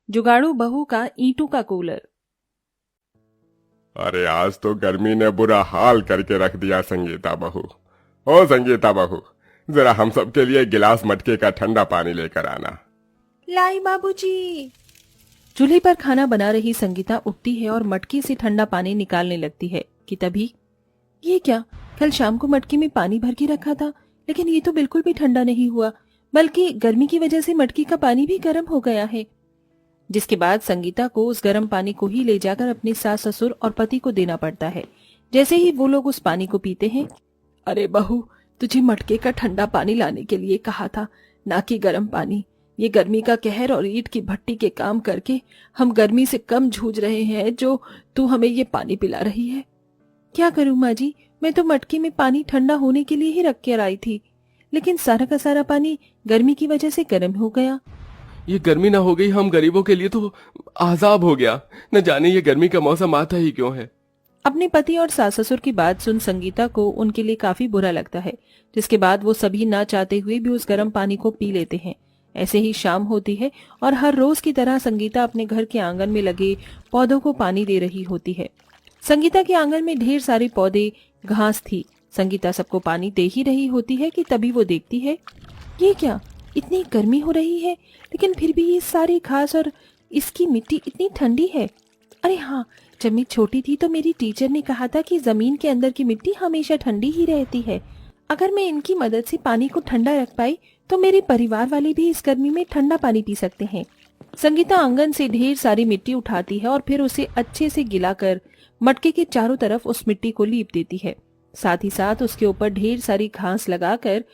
जुगाड़ू बहू का ईंटों का कूलर। अरे आज तो गर्मी ने बुरा हाल करके रख दिया संगीता बहू। ओ संगीता बहू, जरा हम सब के लिए गिलास मटके का ठंडा पानी लेकर आना। लाई बाबूजी। चूल्हे पर खाना बना रही संगीता उठती है और मटके से ठंडा पानी निकालने लगती है कि तभी ये क्या, कल शाम को मटके में पानी भर के रखा था, लेकिन ये तो बिल्कुल भी ठंडा नहीं हुआ, बल्कि गर्मी की वजह से मटके का पानी भी गर्म हो गया है। जिसके बाद संगीता को उस गर्म पानी को ही ले जाकर अपने सास ससुर और पति को देना पड़ता है। जैसे ही वो लोग उस पानी को पीते हैं, अरे बहू, तुझे मटके का ठंडा पानी लाने के लिए कहा था, ना कि गर्म पानी। ये गर्मी का कहर और ईंट की भट्टी के काम करके हम गर्मी से कम जूझ रहे हैं, जो तू हमें ये पानी पिला रही है। क्या करूं माँ जी, मैं तो मटके में पानी ठंडा होने के लिए ही रख कर आई थी, लेकिन सारा का सारा पानी गर्मी की वजह से गर्म हो गया। ये गर्मी ना हो गई हम गरीबों के लिए तो आजाब हो गया। न जाने ये गर्मी का मौसम आता ही क्यों है। अपने पति और सास ससुर की बात सुन संगीता को उनके लिए काफी बुरा लगता है, जिसके बाद वो सभी ना चाहते हुए भी उस गर्म पानी को पी लेते हैं। ऐसे ही शाम होती है और हर रोज की तरह संगीता अपने घर के आंगन में लगे पौधों को पानी दे रही होती है। संगीता के आंगन में ढेर सारे पौधे, घास थी। संगीता सबको पानी दे ही रही होती है कि तभी वो देखती है, ये क्या, इतनी गर्मी हो रही है, लेकिन फिर भी ये सारी घास और इसकी मिट्टी इतनी ठंडी है। अरे हाँ, जब मैं छोटी थी तो मेरी टीचर ने कहा था कि जमीन के अंदर की मिट्टी हमेशा ठंडी ही रहती है। अगर मैं इनकी मदद से पानी को ठंडा रख पाई तो मेरे परिवार वाले भी इस गर्मी में ठंडा पानी पी सकते हैं। संगीता आंगन से ढेर सारी मिट्टी उठाती है और फिर उसे अच्छे से गिलाकर मटके के चारों तरफ उस मिट्टी को लीप देती है। साथ ही साथ उसके ऊपर ढेर सारी घास लगाकर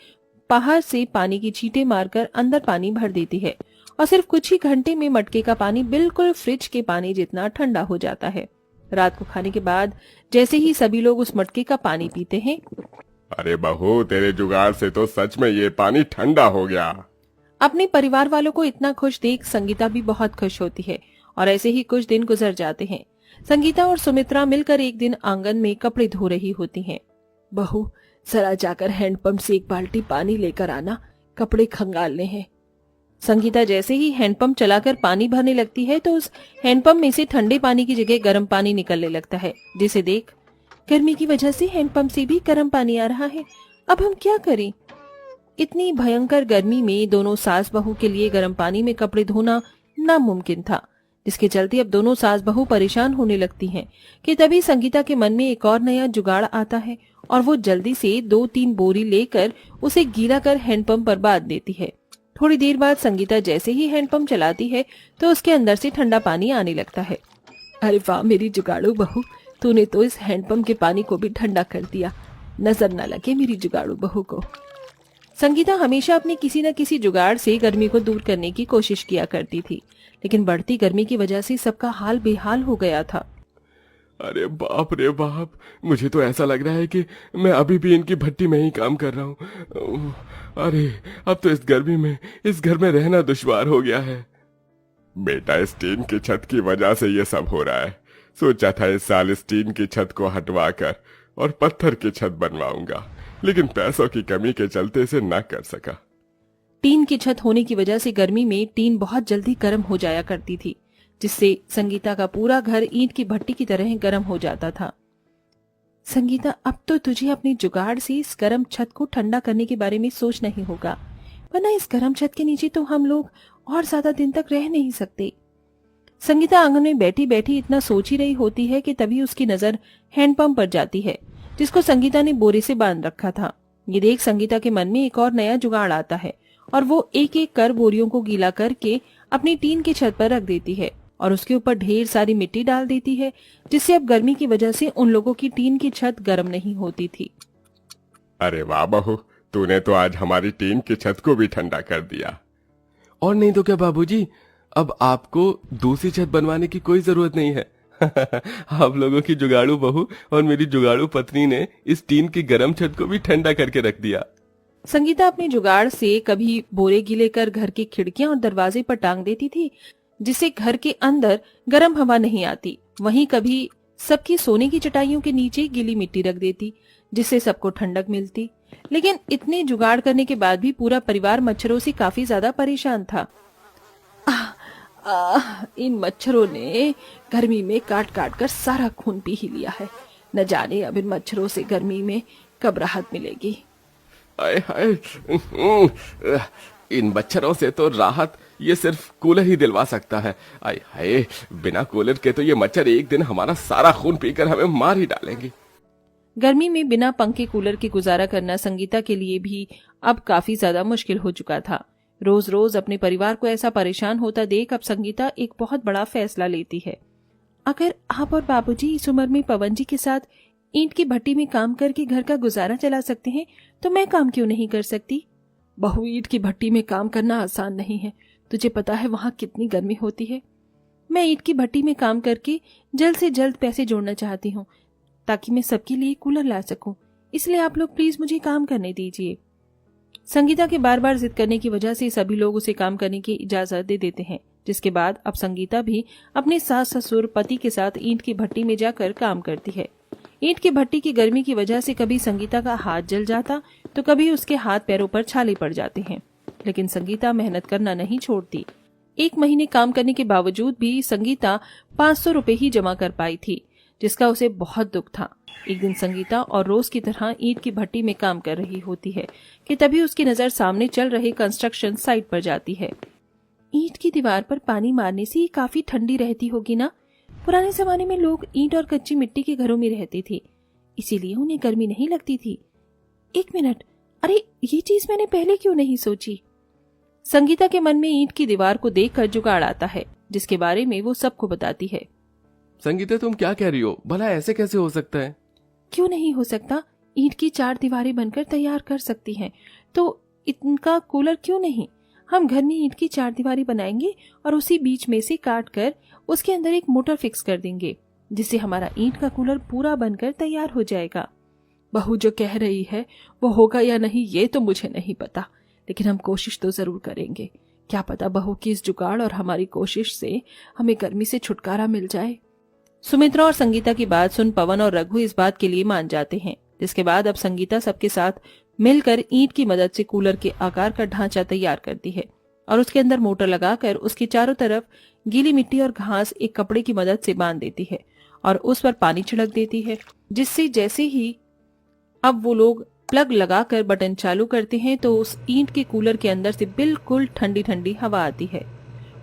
बाहर से पानी की छींटे मारकर अंदर पानी भर देती है और सिर्फ कुछ ही घंटे में मटके का पानी बिल्कुल फ्रिज के पानी जितना ठंडा हो जाता है। रात को खाने के बाद जैसे ही सभी लोग उस मटके का पानी पीते हैं, अरे बहू, तेरे जुगाड़ से तो सच में ये पानी ठंडा हो गया। अपने परिवार वालों को इतना खुश देख संगीता भी बहुत खुश होती है और ऐसे ही कुछ दिन गुजर जाते हैं। संगीता और सुमित्रा मिलकर एक दिन आंगन में कपड़े धो रही होती हैं। बहू, जरा जाकर हैंडपंप से एक बाल्टी पानी लेकर आना, कपड़े खंगालने हैं। संगीता जैसे ही हैंडपंप चलाकर पानी भरने लगती है तो उस हैंडपंप में से ठंडे पानी की जगह गर्म पानी निकलने लगता है, जिसे देख गर्मी की वजह से हैंडपंप से भी गर्म पानी आ रहा है। अब हम क्या करें? इतनी भयंकर गर्मी में दोनों सास बहू के लिए गर्म पानी में कपड़े धोना नामुमकिन था, जिसके चलते अब दोनों सास बहू परेशान होने लगती हैं कि तभी संगीता के मन में एक और नया जुगाड़ आता है और वो जल्दी से 2-3 बोरी लेकर उसे गीला कर हैंडपंप पर बांध देती है। थोड़ी देर बाद संगीता जैसे ही हैंडपंप चलाती है तो उसके अंदर से ठंडा पानी आने लगता है। अरे वाह मेरी जुगाड़ू बहू, तूने तो इस हैंडपंप के पानी को भी ठंडा कर दिया, नजर न लगे मेरी जुगाड़ू बहू को। संगीता हमेशा अपने किसी न किसी जुगाड़ से गर्मी को दूर करने की कोशिश किया करती थी, लेकिन बढ़ती गर्मी की वजह से सबका हाल बेहाल हो गया था। अरे बाप रे बाप, मुझे तो ऐसा लग रहा है कि मैं अभी भी इनकी भट्टी में ही काम कर रहा हूँ। अरे अब तो इस गर्मी में इस घर में रहना दुश्वार हो गया है। बेटा, इस टीन की छत की वजह से ये सब हो रहा है। सोचा था इस साल इस टीन की छत को हटवाकर और पत्थर की छत बनवाऊंगा, लेकिन पैसों की कमी के चलते इसे न कर सका। टीन की छत होने की वजह से गर्मी में टीन बहुत जल्दी गर्म हो जाया करती थी, जिससे संगीता का पूरा घर ईंट की भट्टी की तरह गर्म हो जाता था। संगीता, अब तो तुझे अपने जुगाड़ से इस गर्म छत को ठंडा करने के बारे में सोचना ही होगा, वरना इस गर्म छत के नीचे तो हम लोग और ज्यादा दिन तक रह नहीं सकते। संगीता आंगन में बैठी बैठी इतना सोच ही रही होती है कि तभी उसकी नजर हैंडपंप पर जाती है, जिसको संगीता ने बोरे से बांध रखा था। ये देख संगीता के मन में एक और नया जुगाड़ आता है और वो एक एक कर बोरियों को गीला करके अपनी टीन की छत पर रख देती है और उसके ऊपर ढेर सारी मिट्टी डाल देती है, जिससे अब गर्मी की वजह से उन लोगों की टीन की छत गर्म नहीं होती थी। अरे वाह बहू, तूने तो आज हमारी टीन की छत को भी ठंडा कर दिया। और नहीं तो क्या बाबूजी, अब आपको दूसरी छत बनवाने की कोई जरूरत नहीं है। आप लोगों की जुगाड़ू बहू और मेरी जुगाड़ू पत्नी ने इस टीन की गर्म छत को भी ठंडा करके रख दिया। संगीता अपने जुगाड़ से कभी बोरे गीले कर घर की खिड़कियां और दरवाजे पर टांग देती थी, जिससे घर के अंदर गर्म हवा नहीं आती। वहीं कभी सबकी सोने की चटाइयों के नीचे गीली मिट्टी रख देती, जिससे सबको ठंडक मिलती। लेकिन इतने जुगाड़ करने के बाद भी पूरा परिवार मच्छरों से काफी ज्यादा परेशान था। इन मच्छरों ने गर्मी में काट काट कर सारा खून पी ही लिया है। न जाने अब इन मच्छरों से गर्मी में कब राहत मिलेगी। आय हाय, इन मच्छरों से तो राहत ये सिर्फ कूलर ही दिलवा सकता है। आय हाय, बिना कूलर के तो ये मच्छर एक दिन हमारा सारा खून पीकर हमें मार ही डालेंगे। गर्मी में बिना पंखे कूलर के गुजारा करना संगीता के लिए भी अब काफी ज्यादा मुश्किल हो चुका था। रोज रोज अपने परिवार को ऐसा परेशान होता देख अब संगीता एक बहुत बड़ा फैसला लेती है। अगर आप और बाबूजी इस उम्र में पवन जी के साथ ईंट की भट्टी में काम करके घर का गुजारा चला सकते हैं तो मैं काम क्यों नहीं कर सकती? बहू, ईंट की भट्टी में काम करना आसान नहीं है। तुझे पता है वहां कितनी गर्मी होती है। मैं ईंट की भट्टी में काम करके जल्द से जल्द पैसे जोड़ना चाहती हूँ ताकि मैं सबके लिए कूलर ला सकूं। इसलिए आप लोग प्लीज मुझे काम करने दीजिए। संगीता के बार बार जिद करने की वजह से सभी लोग उसे काम करने की इजाजत दे देते हैं, जिसके बाद अब संगीता भी अपने सास ससुर पति के साथ ईंट की भट्टी में जाकर काम करती है। ईंट की भट्टी की गर्मी की वजह से कभी संगीता का हाथ जल जाता तो कभी उसके हाथ पैरों पर छाले पड़ जाते हैं, लेकिन संगीता मेहनत करना नहीं छोड़ती। 1 महीने काम करने के बावजूद भी संगीता 500 रुपए ही जमा कर पाई थी, जिसका उसे बहुत दुख था। एक दिन संगीता और रोज की तरह ईंट की भट्टी में काम कर रही होती है कि तभी उसकी नजर सामने चल रहे कंस्ट्रक्शन साइट पर जाती है। ईंट की दीवार पर पानी मारने से ये काफी ठंडी रहती होगी ना? पुराने जमाने में लोग ईंट और कच्ची मिट्टी के घरों में रहते थे, इसीलिए उन्हें गर्मी नहीं लगती थी। 1 मिनट, अरे ये चीज मैंने पहले क्यों नहीं सोची? संगीता के मन में ईंट की दीवार को देखकर जुगाड़ आता है, जिसके बारे में वो सबको बताती है। संगीता, तुम क्या कह रही हो? भला ऐसे कैसे हो सकता है? क्यों नहीं हो सकता? ईंट की 4 दीवारें बनकर तैयार कर सकती हैं, तो इनका कूलर क्यों नहीं? हम घर में ईंट की 4 दीवारें बनाएंगे और उसी बीच में से काट कर उसके अंदर एक मोटर फिक्स कर देंगे, जिससे हमारा ईंट का कूलर पूरा बनकर तैयार हो जाएगा। बहू जो कह रही है वो होगा या नहीं ये तो मुझे नहीं पता, लेकिन हम कोशिश तो जरूर करेंगे। क्या पता बहू की इस जुगाड़ और हमारी कोशिश से हमें गर्मी से छुटकारा मिल जाए। सुमित्रा और संगीता की बात सुन पवन और रघु इस बात के लिए मान जाते हैं, जिसके बाद अब संगीता सबके साथ मिलकर ईंट की मदद से कूलर के आकार का ढांचा तैयार करती है और उसके अंदर मोटर लगाकर उसके चारों तरफ गीली मिट्टी और घास एक कपड़े की मदद से बांध देती है और उस पर पानी छिड़क देती है, जिससे जैसे ही अब वो लोग प्लग लगाकर बटन चालू करते हैं तो उस ईंट के कूलर के अंदर से बिल्कुल ठंडी ठंडी हवा आती है।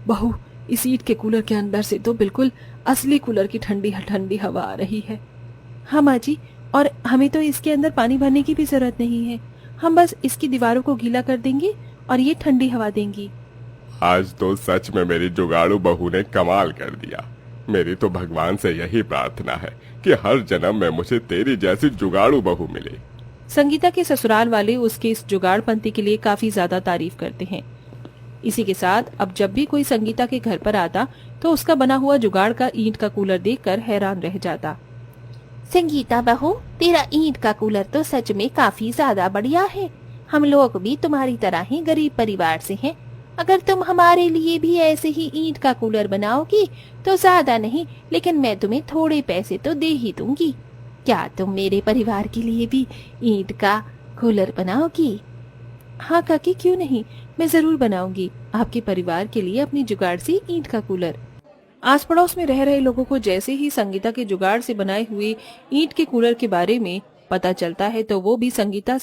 बहू, इस ईंट के कूलर के अंदर से तो बिल्कुल असली कूलर की ठंडी ठंडी हवा आ रही है। हाँ माँ जी, और हमें तो इसके अंदर पानी भरने की भी जरूरत नहीं है। हम बस इसकी दीवारों को गीला कर देंगे और ये ठंडी हवा देंगी। आज तो सच में मेरी जुगाड़ू बहू ने कमाल कर दिया। मेरी तो भगवान से यही प्रार्थना है कि हर जन्म में मुझे तेरी जैसी जुगाड़ू बहू मिले। संगीता के ससुराल वाले उसके इस जुगाड़पंती के लिए काफी ज्यादा तारीफ करते हैं। इसी के साथ अब जब भी कोई संगीता के घर पर आता तो उसका बना हुआ जुगाड़ का ईंट का कूलर देखकर हैरान रह जाता। संगीता बहू, तेरा ईंट का कूलर तो सच में काफी ज्यादा बढ़िया है। हम लोग भी तुम्हारी तरह ही गरीब परिवार से हैं। अगर तुम हमारे लिए भी ऐसे ही ईंट का कूलर बनाओगी तो ज्यादा नहीं, लेकिन मैं तुम्हें थोड़े पैसे तो दे ही दूंगी। क्या तुम मेरे परिवार के लिए भी ईंट का कूलर बनाओगी? हाँ काकी, क्यों नहीं, मैं जरूर बनाऊंगी आपके परिवार के लिए अपनी जुगाड़ से ईंट का कूलर। आस पड़ोस में रह रहे लोगों को जैसे ही संगीता के जुगाड़ से बनाए हुए ईंट के कूलर के बारे में पता चलता है तो वो भी संगीता